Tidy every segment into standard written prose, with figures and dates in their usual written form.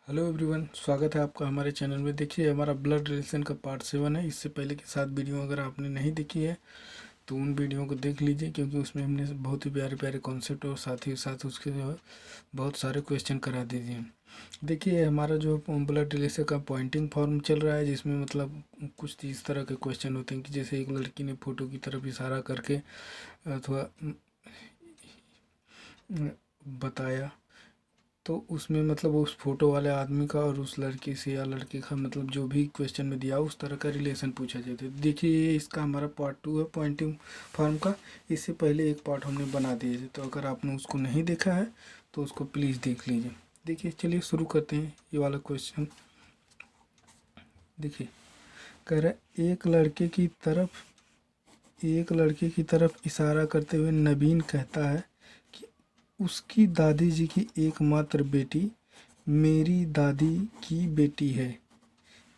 Hello everyone, स्वागत है आपका हमारे चैनल में। देखिए, हमारा ब्लड रिलेशन का पार्ट 7 है। इससे पहले की 7 वीडियो अगर आपने नहीं देखी है तो उन वीडियो को देख लीजिए, क्योंकि उसमें हमने बहुत ही प्यारे प्यारे कॉन्सेप्ट और साथ ही साथ उसके जो है बहुत सारे क्वेश्चन करा दीजिए। देखिए, हमारा जो ब्लड रिलेशन का पॉइंटिंग फॉर्म चल रहा है, जिसमें मतलब कुछ इस तरह के क्वेश्चन होते हैं कि जैसे एक लड़की ने फ़ोटो की तरफ इशारा करके अथवा बताया, तो उसमें मतलब उस फोटो वाले आदमी का और उस लड़की से या लड़के का मतलब जो भी क्वेश्चन में दिया उस तरह का रिलेशन पूछा जाता है। देखिए, ये इसका हमारा पार्ट 2 है पॉइंटिंग फॉर्म का। इससे पहले एक पार्ट हमने बना दिए थे, तो अगर आपने उसको नहीं देखा है तो उसको प्लीज़ देख लीजिए। देखिए, चलिए शुरू करते हैं। ये वाला क्वेश्चन देखिए, कह रहा है एक लड़के की तरफ इशारा करते हुए नवीन कहता है कि उसकी दादी जी की एकमात्र बेटी मेरी दादी की बेटी है।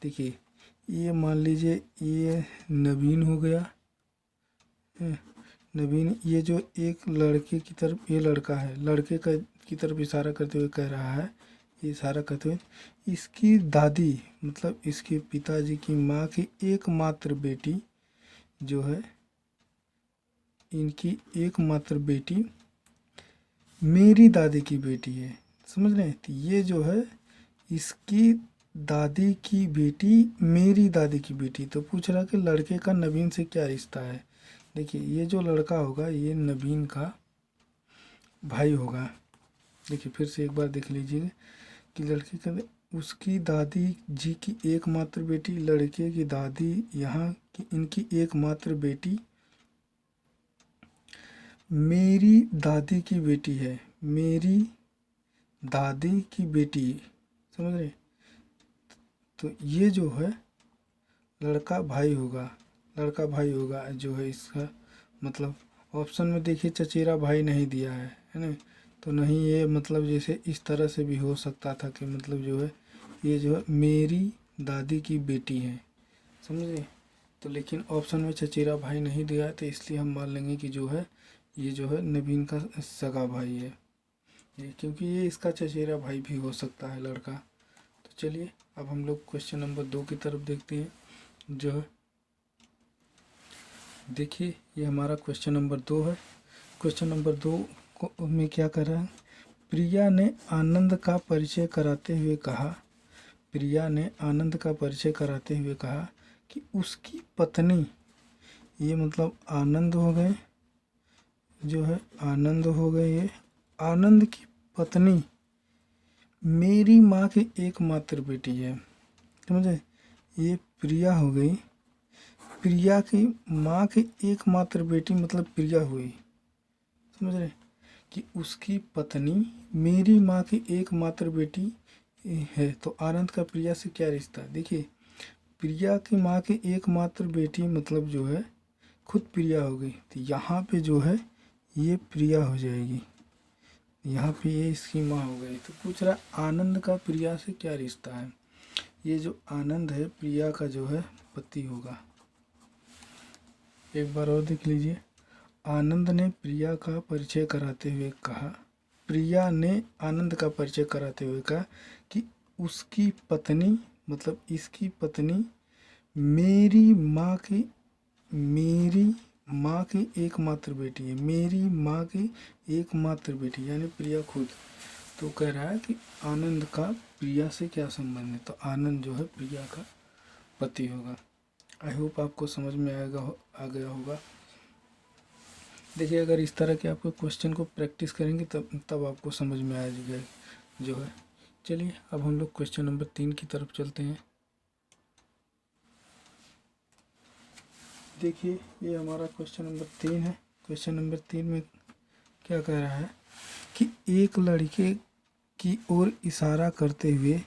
देखिए, ये मान लीजिए ये नवीन हो गया। नवीन, ये जो एक लड़के की तरफ, ये लड़का है, लड़के का की तरफ इशारा करते हुए कह रहा है, ये इशारा करते हुए इसकी दादी मतलब इसके पिताजी की माँ की एकमात्र बेटी जो है, इनकी एकमात्र बेटी मेरी दादी की बेटी है। समझ रहे हैं? तो ये जो है इसकी दादी की बेटी मेरी दादी की बेटी। तो पूछ रहा कि लड़के का नवीन से क्या रिश्ता है। देखिए, ये जो लड़का होगा ये नवीन का भाई होगा। देखिए, फिर से एक बार देख लीजिए कि लड़के का उसकी दादी जी की एकमात्र बेटी, लड़के की दादी यहाँ की इनकी एकमात्र बेटी मेरी दादी की बेटी है। मेरी दादी की बेटी, समझ रहे? तो ये जो है लड़का भाई होगा। लड़का भाई होगा जो है इसका मतलब ऑप्शन में देखिए चचेरा भाई नहीं दिया है ना। तो नहीं, ये मतलब जैसे इस तरह से भी हो सकता था कि मतलब जो है ये जो है मेरी दादी की बेटी है। समझे? तो लेकिन ऑप्शन में चचेरा भाई नहीं दिया है, तो इसलिए हम मान लेंगे कि जो है ये जो है नवीन का सगा भाई है ये, क्योंकि ये इसका चचेरा भाई भी हो सकता है लड़का। तो चलिए, अब हम लोग क्वेश्चन नंबर 2 की तरफ देखते हैं। जो है देखिए, ये हमारा क्वेश्चन नंबर 2 है। क्वेश्चन नंबर 2 को में क्या कर रहा है, प्रिया ने आनंद का परिचय कराते हुए कहा, प्रिया ने आनंद का परिचय कराते हुए कहा कि उसकी पत्नी, ये मतलब आनंद हो गए, जो है आनंद हो गए, ये आनंद की पत्नी मेरी माँ की एकमात्र बेटी है। समझे? ये प्रिया हो गई, प्रिया की माँ की एकमात्र बेटी मतलब प्रिया हुई। समझ रहे? कि उसकी पत्नी मेरी माँ की एकमात्र बेटी है। तो आनंद का प्रिया से क्या रिश्ता है? देखिए, प्रिया की माँ की एकमात्र बेटी मतलब जो है खुद प्रिया हो गई। तो यहाँ पे जो है ये प्रिया हो जाएगी, यहाँ पे ये इसकी माँ हो गई। तो पूछ रहा आनंद का प्रिया से क्या रिश्ता है। ये जो आनंद है प्रिया का जो है पति होगा। एक बार और देख लीजिए। आनंद ने प्रिया का परिचय कराते हुए कहा, प्रिया ने आनंद का परिचय कराते हुए कहा कि उसकी पत्नी मतलब इसकी पत्नी मेरी माँ की एकमात्र बेटी है। मेरी माँ की एकमात्र बेटी यानी प्रिया खुद। तो कह रहा है कि आनंद का प्रिया से क्या संबंध है। तो आनंद जो है प्रिया का पति होगा। आई होप आपको समझ में आ गया होगा। देखिए, अगर इस तरह के आपको क्वेश्चन को प्रैक्टिस करेंगे तब आपको समझ में आ जाएगा जो है। चलिए, अब हम लोग क्वेश्चन नंबर 3 की तरफ चलते हैं। देखिए, ये हमारा क्वेश्चन नंबर 3 है। क्वेश्चन नंबर 3 में क्या कह रहा है कि एक लड़के की ओर इशारा करते हुए,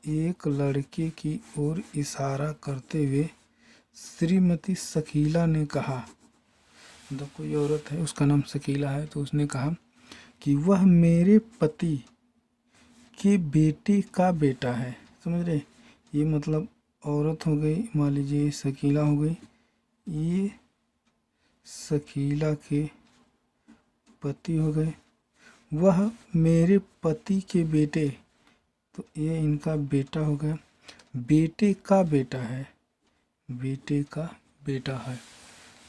एक लड़के की ओर इशारा करते हुए श्रीमती शकीला ने कहा, मतलब कोई औरत है उसका नाम शकीला है, तो उसने कहा कि वह मेरे पति के बेटे का बेटा है। समझ रहे? ये मतलब औरत हो गई, मान लीजिए शकीला हो गई, ये शकीला के पति हो गए। वह मेरे पति के बेटे, तो ये इनका बेटा हो गया, बेटे का बेटा है, बेटे का बेटा है,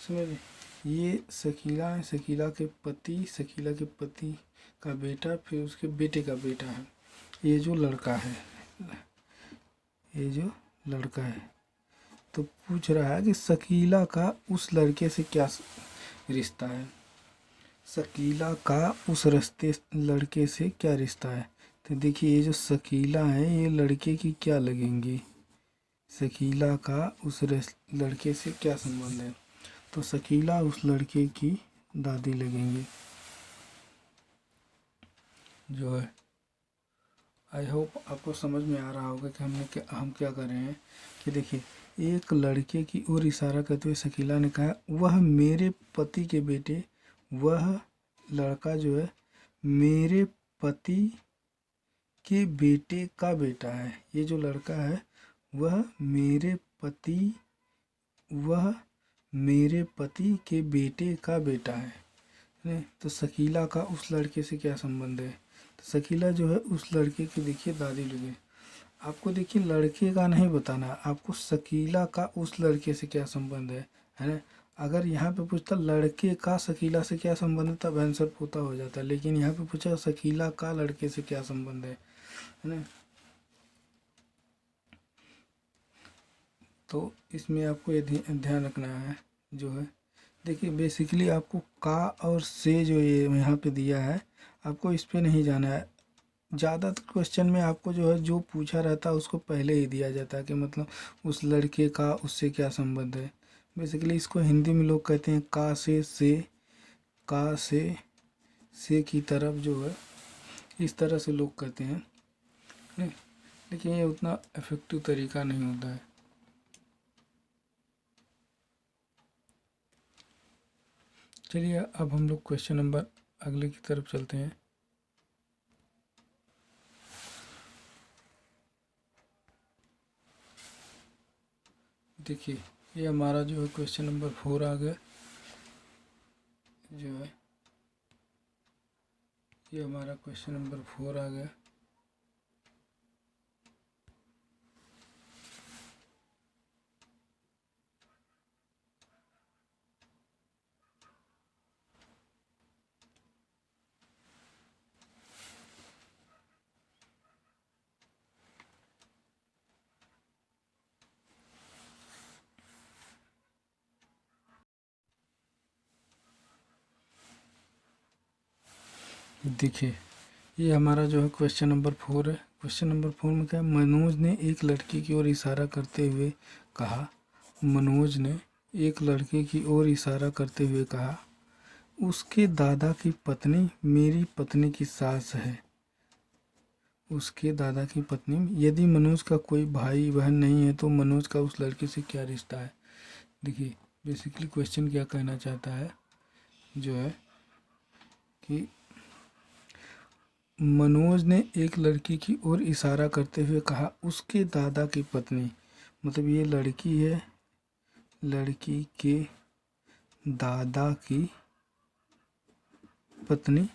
समझ। ये शकीला है, शकीला के पति, शकीला के पति का बेटा, फिर उसके बेटे का बेटा है। ये जो लड़का है, ये जो लड़का है, तो पूछ रहा है कि शकीला का उस लड़के से क्या रिश्ता है, शकीला का उस लड़के से क्या रिश्ता है। तो देखिए ये जो शकीला है ये लड़के की क्या लगेंगी, शकीला का उस लड़के से क्या संबंध है, तो शकीला उस लड़के की दादी लगेंगी जो है। आई होप आपको समझ में आ रहा होगा कि हम क्या कर रहे हैं कि देखिए एक लड़के की ओर इशारा करते हुए शकीला ने कहा वह मेरे पति के बेटे, वह लड़का जो है मेरे पति के बेटे का बेटा है। ये जो लड़का है वह मेरे पति के बेटे का बेटा है। नहीं तो शकीला का उस लड़के से क्या संबंध है, तो शकीला जो है उस लड़के की देखिए दादी लगे। आपको देखिए लड़के का नहीं बताना, आपको शकीला का उस लड़के से क्या संबंध है ना। अगर यहाँ पे पूछता लड़के का शकीला से क्या संबंध है तब आंसर पूरा हो जाता, लेकिन यहाँ पे पूछा शकीला का लड़के से क्या संबंध है ना। तो इसमें आपको ये ध्यान रखना है जो है। देखिए बेसिकली आपको का और से जो ये यहाँ पे दिया है आपको इस पे नहीं जाना है। ज़्यादातर क्वेश्चन में आपको जो है जो पूछा रहता है उसको पहले ही दिया जाता है कि मतलब उस लड़के का उससे क्या संबंध है। बेसिकली इसको हिंदी में लोग कहते हैं का से, का से की तरफ जो है इस तरह से लोग कहते हैं नहीं, लेकिन ये उतना इफेक्टिव तरीका नहीं होता है। चलिए अब हम लोग क्वेश्चन नंबर अगले की तरफ चलते हैं। देखिए ये हमारा जो है क्वेश्चन नंबर 4 आ गया जो है, ये हमारा क्वेश्चन नंबर 4 आ गया। देखिए ये हमारा जो है क्वेश्चन नंबर 4 है। क्वेश्चन नंबर 4 में क्या है, मनोज ने एक लड़की की ओर इशारा करते हुए कहा, मनोज ने एक लड़के की ओर इशारा करते हुए कहा उसके दादा की पत्नी मेरी पत्नी की सास है, उसके दादा की पत्नी। यदि मनोज का कोई भाई बहन नहीं है तो मनोज का उस लड़के से क्या रिश्ता है। देखिए बेसिकली क्वेश्चन क्या कहना चाहता है जो है कि मनोज ने एक लड़की की ओर इशारा करते हुए कहा उसके दादा की पत्नी, मतलब ये लड़की है, लड़की के दादा की पत्नी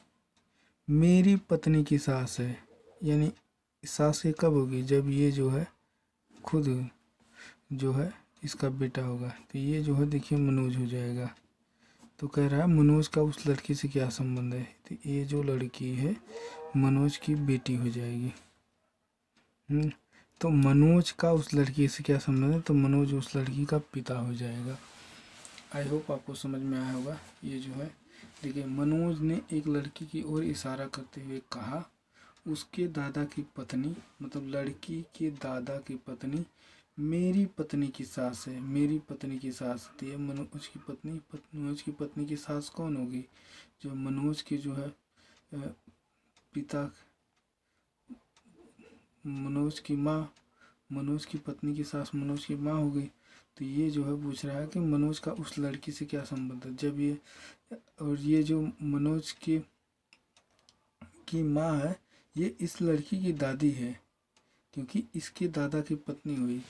मेरी पत्नी की सास है। यानी सास ये कब होगी, जब ये जो है खुद जो है इसका बेटा होगा। तो ये जो है देखिए मनोज हो जाएगा। तो कह रहा है मनोज का उस लड़की से क्या संबंध है, तो ये जो लड़की है मनोज की बेटी हो जाएगी। तो मनोज का उस लड़की से क्या संबंध है, तो मनोज उस लड़की का पिता हो जाएगा। आई होप आपको समझ में आया होगा। ये जो है देखिए मनोज ने एक लड़की की ओर इशारा करते हुए कहा उसके दादा की पत्नी, मतलब लड़की के दादा की पत्नी मेरी पत्नी की सास है, मेरी पत्नी की सास होती है मनोज की पत्नी। मनोज की पत्नी की सास कौन होगी, जो मनोज की जो है पिता, मनोज की माँ, मनोज की पत्नी की सास मनोज की माँ हो गई। तो ये जो है पूछ रहा है कि मनोज का उस लड़की से क्या संबंध है, जब ये और ये जो मनोज की माँ है ये इस लड़की की दादी है क्योंकि इसके दादा की पत्नी हुई।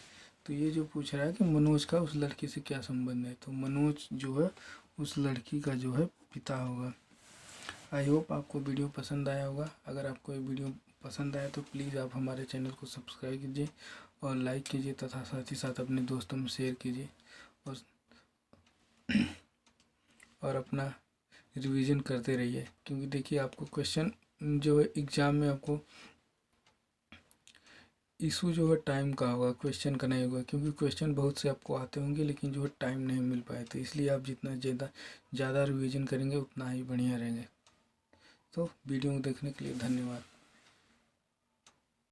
तो ये जो पूछ रहा है कि मनोज का उस लड़की से क्या संबंध है, तो मनोज जो है उस लड़की का जो है पिता होगा। आई होप आपको वीडियो पसंद आया होगा। अगर आपको ये वीडियो पसंद आए तो प्लीज़ आप हमारे चैनल को सब्सक्राइब कीजिए और लाइक कीजिए तथा साथ ही साथ अपने दोस्तों में शेयर कीजिए और अपना रिवीजन करते रहिए, क्योंकि देखिए आपको क्वेश्चन जो है एग्ज़ाम में आपको इशू जो है टाइम का होगा, क्वेश्चन का नहीं होगा, क्योंकि क्वेश्चन बहुत से आपको आते होंगे लेकिन जो है टाइम नहीं मिल पाए। तो इसलिए आप जितना ज़्यादा रिवीजन करेंगे उतना ही बढ़िया रहेंगे। तो वीडियो को देखने के लिए धन्यवाद।